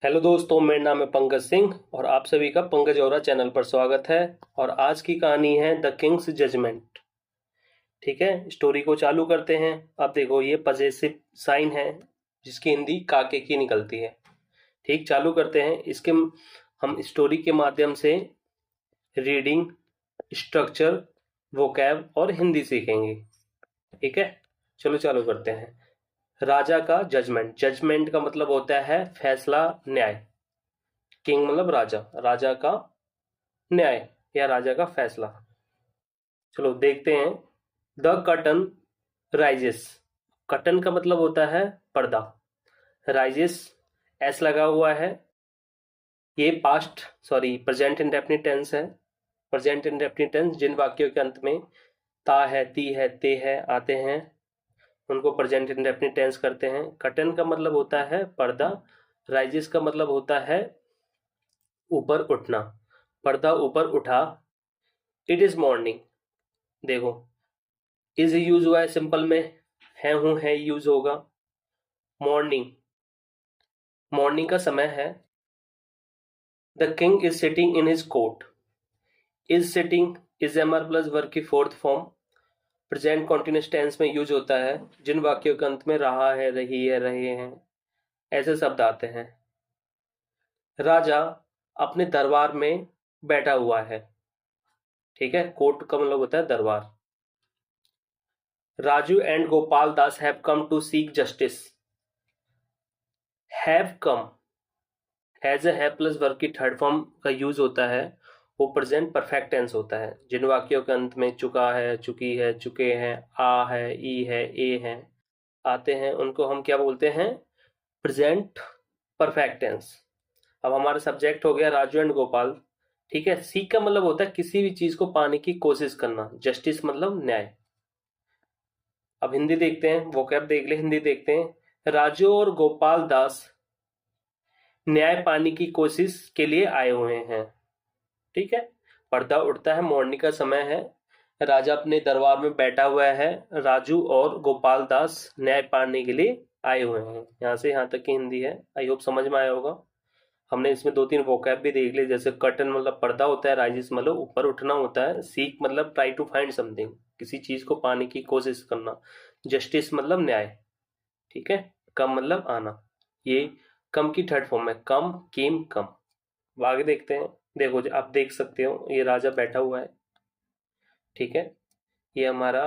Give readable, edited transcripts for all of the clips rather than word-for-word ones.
Hello दोस्तों, मेरा नाम है पंकज सिंह और आप सभी का पंकज औरा चैनल पर स्वागत है। और आज की कहानी है द किंग्स जजमेंट। ठीक है, स्टोरी को चालू करते हैं। अब देखो, ये पजेसिव साइन है जिसकी हिंदी काके की निकलती है। ठीक, चालू करते हैं इसके। हम स्टोरी के माध्यम से रीडिंग, स्ट्रक्चर, वोकैब और हिंदी सीखेंगे। ठीक है, चलो चालू करते हैं। राजा का जजमेंट। जजमेंट का मतलब होता है फैसला, न्याय। किंग मतलब राजा, राजा का न्याय या राजा का फैसला। चलो देखते हैं। The curtain rises. कर्टन का मतलब होता है पर्दा। राइजेस एस लगा हुआ है। ये past sorry present indefinite tense है। प्रेजेंट इंडेफिनिट टेंस जिन वाक्यों के अंत में ता है, ती है, ते है आते हैं उनको प्रेजेंट इंडेफिनिट टेंस करते हैं। कर्टन का मतलब होता है पर्दा। राइजेस का मतलब होता है ऊपर उठना। पर्दा ऊपर उठा। It is morning. देखो, इज यूज हुआ है सिंपल में, है हूं है यूज होगा। मॉर्निंग, मॉर्निंग का समय है। The king is sitting in his court. Is sitting is am are plus verb की fourth form present continuous tense में यूज होता है जिन वाक्यों के अंत में रहा है, रही है, रहे हैं ऐसे शब्द आते हैं। राजा अपने दरबार में बैठा हुआ है। ठीक है, कोर्ट का मतलब होता है दरबार। Raju and Gopal Das have come to seek justice. Have come, has have plus verb की थर्ड फॉर्म का यूज होता है। वो प्रेजेंट परफेक्ट टेंस होता है जिन वाक्यों के अंत में चुका है, चुकी है, चुके हैं, आ है, ई है, ए है आते हैं उनको हम क्या बोलते हैं? Present perfect tense. अब हमारा सब्जेक्ट हो गया राजू एंड गोपाल। ठीक है, सीख का मतलब होता है किसी भी चीज को पाने की कोशिश करना। जस्टिस मतलब न्याय। अब हिंदी देखते हैं, वोकैब देख ले, हिंदी देखते हैं। राजू और गोपाल दास न्याय पाने की कोशिश के लिए आए हुए हैं। ठीक है, पर्दा उठता है, मॉर्निंग का समय है। राजा अपने दरबार में बैठा हुआ है। राजू और गोपाल दास न्याय पाने के लिए आए हुए हैं। यहाँ से यहाँ तक की हिंदी है। आई होप समझ में आया होगा। हमने इसमें दो तीन वोकैब भी देख लिए, जैसे कर्टन मतलब पर्दा होता है, राइजिस मतलब ऊपर उठना होता है, सीक मतलब ट्राई टू फाइंड समथिंग, किसी चीज को पाने की कोशिश करना, जस्टिस मतलब न्याय। ठीक है, कम मतलब आना। ये कम की थर्ड फॉर्म है, कम, केम, कम। आगे देखते हैं। देखो जी, आप देख सकते हो ये राजा बैठा हुआ है। ठीक है, ये हमारा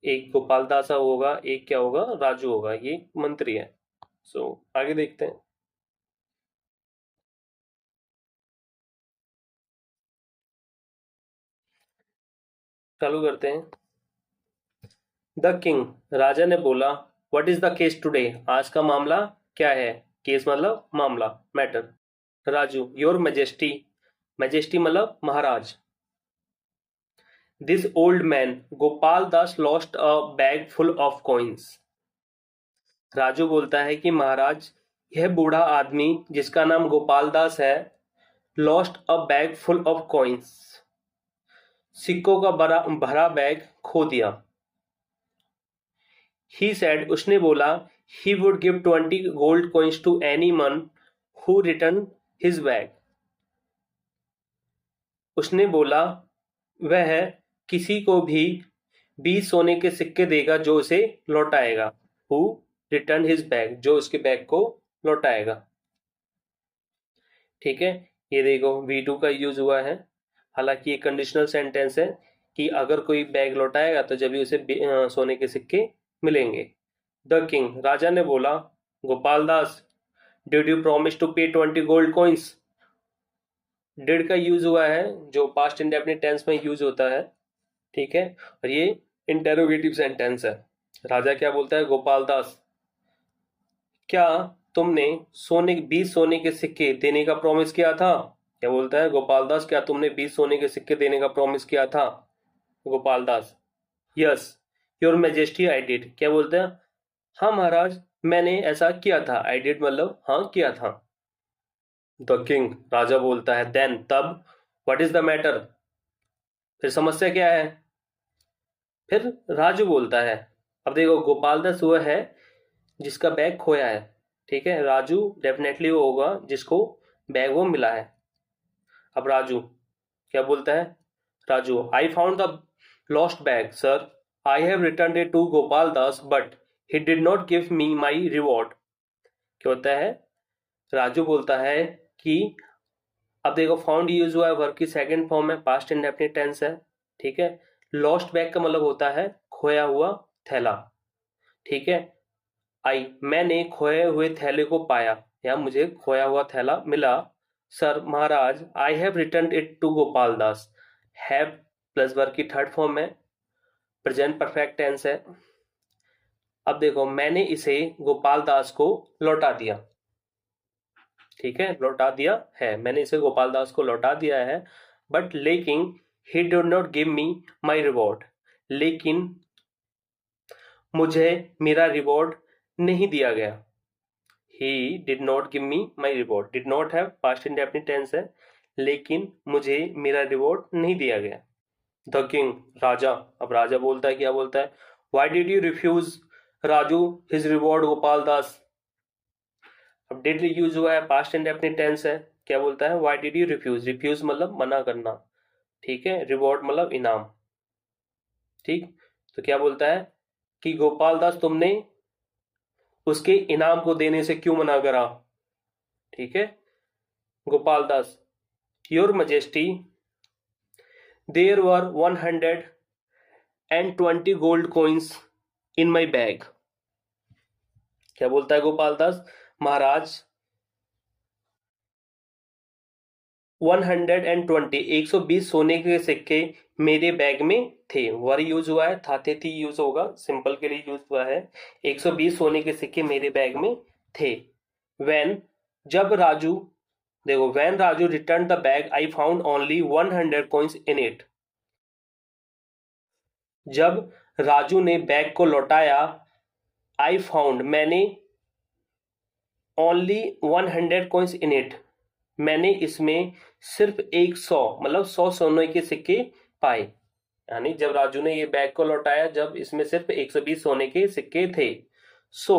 एक गोपाल दासा होगा, एक क्या होगा, राजू होगा, ये मंत्री है। सो आगे देखते हैं। चालू करते हैं। द किंग, राजा ने बोला, what is the case today, आज का मामला क्या है? केस मतलब मामला, matter. Raju, your majesty, majesty मतलब महाराज। This old man Gopal Das lost a bag full of coins. Raju बोलता है कि महाराज, यह बूढ़ा आदमी जिसका नाम गोपाल दास है, lost a bag full of coins, सिक्कों का भरा भरा बैग खो दिया। ही सेड, उसने बोला, he would give 20 gold coins to any man who return his bag. उसने बोला वह किसी को भी 20 सोने के सिक्के देगा जो उसे लौटाएगा। हु रिटर्न हिज बैग, जो उसके बैग को लौटाएगा। ठीक है, ये देखो वी टू का यूज हुआ है। हालांकि ये कंडीशनल सेंटेंस है कि अगर कोई बैग लौटाएगा तो जब भी उसे सोने के सिक्के मिलेंगे। द किंग, राजा ने बोला, Gopal Das, did you promise to पे 20 गोल्ड कॉइन्स। डिड का यूज हुआ है जो पास्ट इंडेफिनिट टेंस में यूज होता है। ठीक है, और ये इंटेरोगेटिव सेंटेंस है। राजा क्या बोलता है, गोपाल दास, क्या तुमने सोने 20 सोने के सिक्के देने का प्रॉमिस किया था? क्या बोलता है गोपाल दास, क्या तुमने 20 सोने के सिक्के देने का प्रॉमिस किया था? Gopal Das, yes your majesty I did. क्या बोलते हैं, हाँ महाराज, मैंने ऐसा किया था। आई डिड मतलब हाँ किया था। द किंग, राजा बोलता है, देन तब, व्हाट इज द मैटर, फिर समस्या क्या है? फिर राजू बोलता है, अब देखो गोपाल दास वो है जिसका बैग खोया है। ठीक है, राजू डेफिनेटली वो होगा जिसको बैग वो मिला है। अब राजू क्या बोलता है, Raju I found the lost bag sir, I have return it to Gopal Das but he did not give me my reward. क्या होता है, राजू बोलता है कि अब देखो फाउंड यूज हुआ है, वर्ब की सेकंड फॉर्म है, पास्ट इंडेफिनिट टेंस है। ठीक है, लॉस्ट बैग का मतलब होता है खोया हुआ थैला। ठीक है, आई मैंने खोए हुए थैले को पाया या मुझे खोया हुआ थैला मिला। सर महाराज I have return it to Gopal Das, have plus verb की थर्ड फॉर्म है, प्रेजेंट परफेक्ट टेंस है। अब देखो मैंने इसे गोपाल दास को लौटा दिया। ठीक है, लौटा दिया है, मैंने इसे गोपाल दास को लौटा दिया है। बट लेकिन he did not give me my reward, लेकिन मुझे मेरा रिवॉर्ड नहीं दिया गया। He did not give me my reward, did not have past indefinite tense है, लेकिन मुझे मेरा रिवॉर्ड नहीं दिया गया। द किंग राजा, अब राजा बोलता है, क्या बोलता है, why did you refuse Raju his reward Gopal Das. अब डिड यूज हुआ है, पास्ट इंडेफिनिट टेंस है, क्या बोलता है, why did you refuse, refuse मतलब मना करना। ठीक है, रिवॉर्ड मतलब इनाम। ठीक, तो क्या बोलता है कि गोपाल दास तुमने उसके इनाम को देने से क्यों मना करा। ठीक है, Gopal Das your majesty there were 120 gold coins in my bag. क्या बोलता है गोपाल दास, महाराज 120 120 सोने के सिक्के मेरे बैग में थे। वर यूज हुआ है, था थे थी यूज होगा, सिंपल के लिए यूज हुआ है। 120 सोने के सिक्के मेरे बैग में थे। व्हेन जब राजू, देखो when Raju return the bag I found only 100 coins in it. जब राजू ने बैग को लौटाया, आई फाउंड मैंने, ओनली 100 कॉइन्स इन इट मैंने इसमें सिर्फ 100 मतलब 100 सोने के सिक्के पाए। यानी जब राजू ने ये बैग को लौटाया जब इसमें सिर्फ 120 सोने के सिक्के थे। सो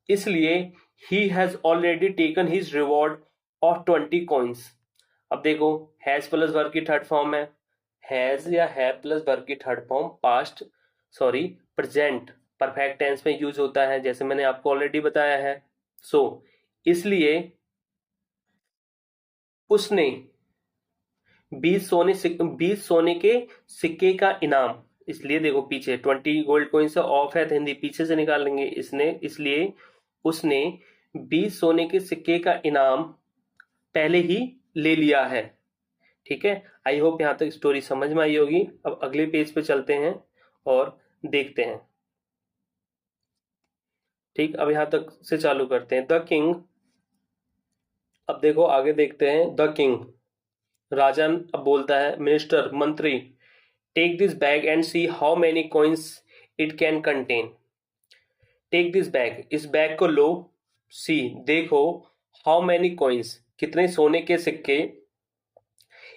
इसलिए ही has already taken his reward of 20 coins. अब देखो हैज प्लस वर्ब की थर्ड फॉर्म है, हैज या हैव प्लस वर्ब की third form past sorry present perfect tense में यूज होता है, जैसे मैंने आपको ऑलरेडी बताया है। सो इसलिए उसने 20 सोने के सिक्के का इनाम, इसलिए देखो पीछे 20 गोल्ड कॉइन से ऑफ है तो हिंदी पीछे से निकालेंगे, इसने इसलिए उसने 20 सोने के सिक्के का इनाम पहले ही ले लिया है। ठीक है, आई होप यहां तक स्टोरी समझ में आई होगी। अब अगले पेज पे चलते हैं और देखते हैं। ठीक, अब यहां तक से चालू करते हैं। द किंग, अब देखो आगे देखते हैं। द किंग राजा अब बोलता है, मिनिस्टर मंत्री take this bag and see how many coins it can contain. Take this bag, इस बैग को लो, सी देखो, हाउ मेनी कॉइन्स कितने सोने के सिक्के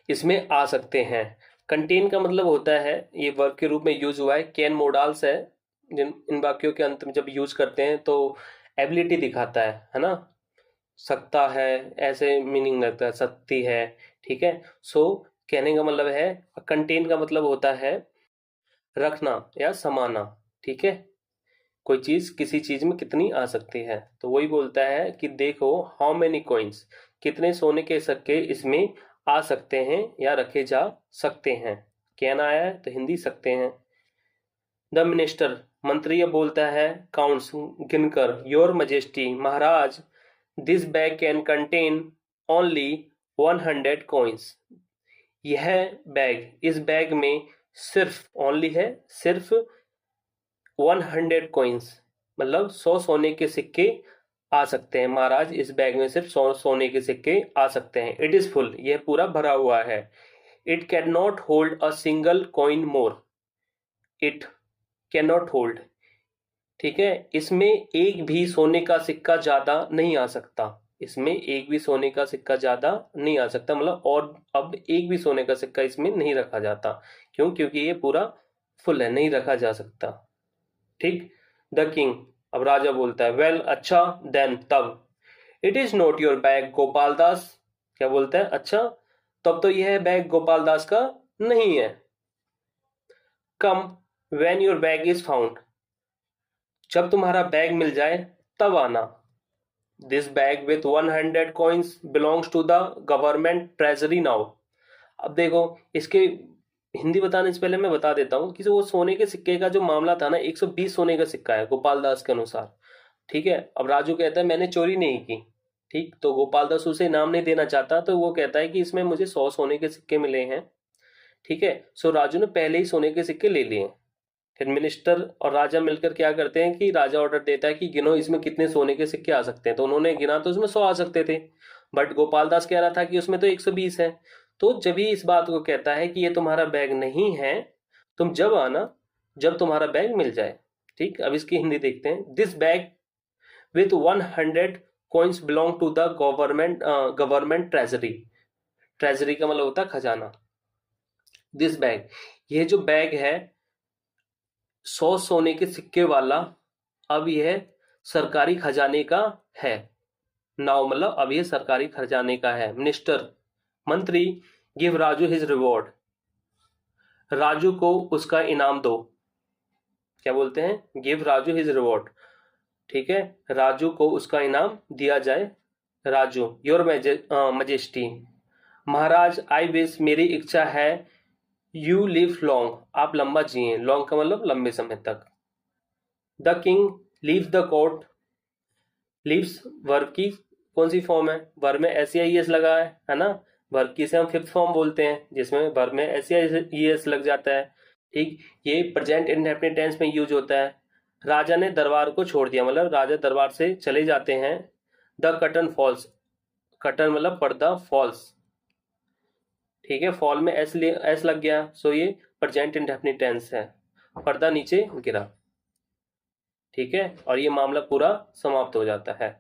इसमें आ सकते हैं। कंटेन का मतलब होता है, ये वर्ब के रूप में यूज हुआ है, कैन मोडाल्स है, जिन इन वाक्यों के अंत में जब यूज करते हैं तो एबिलिटी दिखाता है ना, सकता है ऐसे मीनिंग लगता है, सकती है। ठीक है, सो कहने का मतलब है, कंटेन का मतलब होता है रखना या समाना। ठीक है, कोई चीज किसी चीज में कितनी आ सकती है, तो वही बोलता है कि देखो हाउ मेनी कॉइन्स कितने सोने के सिक्के इसमें आ सकते हैं या रखे जा सकते हैं। कहना आया है तो हिंदी सकते हैं। द मिनिस्टर मंत्री अब बोलता है, काउंट्स गिनकर, योर मजेस्टी महाराज this bag can contain only 100 coins. यह बैग, इस बैग में सिर्फ ओनली है, सिर्फ 100 कॉइन्स मतलब 100 सोने के सिक्के आ सकते हैं। महाराज इस बैग में सिर्फ 100 सोने के सिक्के आ सकते हैं। इट इज फुल, यह पूरा भरा हुआ है। It can not hold a single coin more, it can not hold. ठीक है, इसमें एक भी सोने का सिक्का ज्यादा नहीं आ सकता, इसमें एक भी सोने का सिक्का ज्यादा नहीं आ सकता, मतलब और अब एक भी सोने का सिक्का इसमें नहीं रखा जाता। क्यों, क्योंकि ये पूरा फुल है, नहीं रखा जा सकता। ठीक, द किंग अब राजा बोलता है, वेल अच्छा देन तब it is not your bag Gopal Das. क्या बोलता है, अच्छा तब तो यह बैग गोपाल दास का नहीं है। Come when your bag is found, जब तुम्हारा बैग मिल जाए तब आना। This bag with 100 coins belongs to the government treasury now. अब देखो, इसके हिंदी बताने से पहले मैं बता देता हूँ कि वो सोने के सिक्के का जो मामला था ना, 120 सोने का सिक्का है गोपाल दास के अनुसार। ठीक है, अब राजू कहता है मैंने चोरी नहीं की। ठीक, तो गोपाल दास उसे इनाम नहीं देना चाहता, तो वो कहता है कि इसमें मुझे 100 सोने के सिक्के मिले हैं। ठीक है, सो राजू ने पहले ही सोने के सिक्के ले लिए। फिर मिनिस्टर और राजा मिलकर क्या करते हैं कि राजा ऑर्डर देता है कि गिनो इसमें कितने सोने के सिक्के आ सकते हैं। तो उन्होंने गिना तो उसमें 100 आ सकते थे, बट गोपाल दास कह रहा था कि उसमें तो 120 है। तो जब ही इस बात को कहता है कि ये तुम्हारा बैग नहीं है, तुम जब आना जब तुम्हारा बैग मिल जाए। ठीक, अब इसकी हिंदी देखते हैं। This bag with 100 coins belong to the government treasury. Treasury का मतलब होता है खजाना। दिस बैग, ये जो बैग है 100 सोने के सिक्के वाला, अब यह सरकारी खजाने का है। नाउ मतलब अब यह सरकारी खजाने का है। मिनिस्टर, मंत्री, give Raju his reward, Raju को उसका इनाम दो। क्या बोलते हैं, गिव राजू हिज रिवॉर्ड। ठीक है, राजू को उसका इनाम दिया जाए। Raju, your majesty, Maharaj I wish, मेरी इच्छा है, यू लिव लॉन्ग, आप लंबा जिए। लॉन्ग का मतलब लंबे समय तक। The king leaves the court, leaves verb की कौन सी फॉर्म है, वर्ब में एस ई एस लगा है ना। वर्ब की से हम फिफ्थ फॉर्म बोलते हैं जिसमें वर्ब में एस ई एस लग जाता है। ठीक, ये प्रेजेंट इंडेफिनिट टेंस में यूज होता है। राजा ने दरबार को छोड़ दिया, मतलब राजा दरबार से चले जाते हैं। द कर्टन फॉल्स, कर्टन मतलब पर्दा, फॉल्स। ठीक है, फॉल में एस लग गया, सो ये प्रेजेंट इंडेफिनिट टेंस है। पर्दा नीचे गिरा। ठीक है, और ये मामला पूरा समाप्त हो जाता है।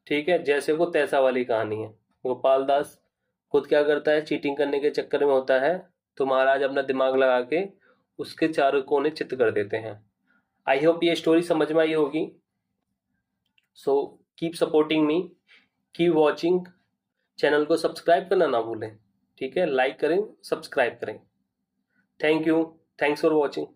ठीक है, जैसे वो तैसा वाली कहानी है। गोपाल दास खुद क्या करता है, चीटिंग करने के चक्कर में होता है, तो महाराज अपना दिमाग लगा के उसके चारों कोने चित्त कर देते हैं। आई होप ये स्टोरी समझ में आई होगी। So keep supporting me, keep watching. Channel को सब्सक्राइब करना ना भूलें। ठीक है, लाइक करें, सब्सक्राइब करें। Thank you, thanks for watching.